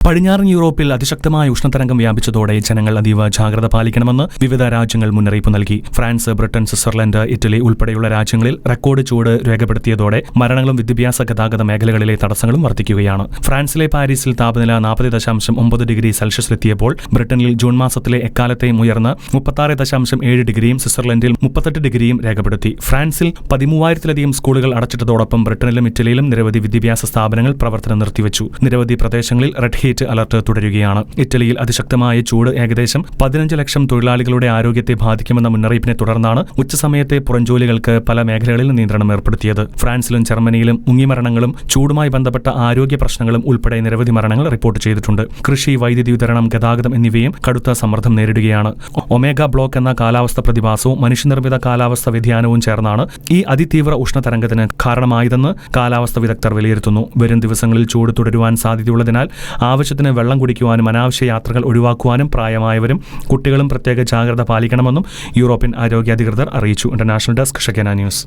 പടിഞ്ഞാറൻ യൂറോപ്പിൽ അതിശക്തമായ ഉഷ്ണതരംഗം വ്യാപിച്ചതോടെ ജനങ്ങൾ അതീവ ജാഗ്രത പാലിക്കണമെന്ന് വിവിധ രാജ്യങ്ങൾ മുന്നറിയിപ്പ് നൽകി. ഫ്രാൻസ്, ബ്രിട്ടൻ, സ്വിറ്റ്സർലൻഡ്, ഇറ്റലി ഉൾപ്പെടെയുള്ള രാജ്യങ്ങളിൽ റെക്കോർഡ് ചൂട് രേഖപ്പെടുത്തിയതോടെ മരണങ്ങളും വിദ്യാഭ്യാസ ഗതാഗത മേഖലകളിലെ തടസ്സങ്ങളും വർദ്ധിക്കുകയാണ്. ഫ്രാൻസിലെ പാരീസിൽ താപനില 40.9 ഡിഗ്രി സെൽഷ്യസിലെത്തിയപ്പോൾ ബ്രിട്ടനിൽ ജൂൺ മാസത്തിലെ എക്കാലത്തെയും ഉയർന്ന് 36.7 ഡിഗ്രിയും സ്വിറ്റ്സർലൻഡിൽ 38 ഡിഗ്രിയും രേഖപ്പെടുത്തി. ഫ്രാൻസിൽ 13,000-ലധികം സ്കൂളുകൾ അടച്ചിട്ടതോടൊപ്പം ബ്രിട്ടനിലും ഇറ്റലിയിലും നിരവധി വിദ്യാഭ്യാസ സ്ഥാപനങ്ങൾ പ്രവർത്തനം നിർത്തിവച്ചു. നിരവധി പ്രദേശങ്ങളിൽ റെഡ് ഹീറ്റ് അലർട്ട് തുടരുകയാണ്. ഇറ്റലിയിൽ അതിശക്തമായ ചൂട് ഏകദേശം 15 ലക്ഷം തൊഴിലാളികളുടെ ആരോഗ്യത്തെ ബാധിക്കുമെന്ന മുന്നറിയിപ്പിനെ തുടർന്നാണ് ഉച്ചസമയത്തെ പുറംജോലികൾക്ക് പല മേഖലകളിൽ നിയന്ത്രണം ഏർപ്പെടുത്തിയത്. ഫ്രാൻസിലും ജർമ്മനിയിലും മുങ്ങിമരണങ്ങളും ചൂടുമായി ബന്ധപ്പെട്ട ആരോഗ്യ പ്രശ്നങ്ങളും ഉൾപ്പെടെ നിരവധി മരണങ്ങൾ റിപ്പോർട്ട് ചെയ്തിട്ടുണ്ട്. കൃഷി, വൈദ്യുതി വിതരണം, ഗതാഗതം എന്നിവയും കടുത്ത സമ്മർദ്ദം നേരിടുകയാണ്. ഒമേഗ ബ്ലോക്ക് എന്ന കാലാവസ്ഥ പ്രതിഭാസവും മനുഷ്യനിർമ്മിത കാലാവസ്ഥ വ്യതിയാനവും ചേർന്നാണ് ഈ അതിതീവ്ര ഉഷ്ണതരംഗത്തിന് കാരണമായതെന്ന് കാലാവസ്ഥ വിദഗ്ധർ വിലയിരുത്തുന്നു. വരും ദിവസങ്ങളിൽ ചൂട് തുടരുവാൻ സാധ്യതയുള്ളതിനാൽ ആവശ്യത്തിന് വെള്ളം കുടിക്കുവാനും അനാവശ്യ യാത്രകൾ ഒഴിവാക്കുവാനും പ്രായമായവരും കുട്ടികളും പ്രത്യേക ജാഗ്രത പാലിക്കണമെന്നും യൂറോപ്യൻ ആരോഗ്യ അധികൃതർ അറിയിച്ചു. International desk, Shekinah news.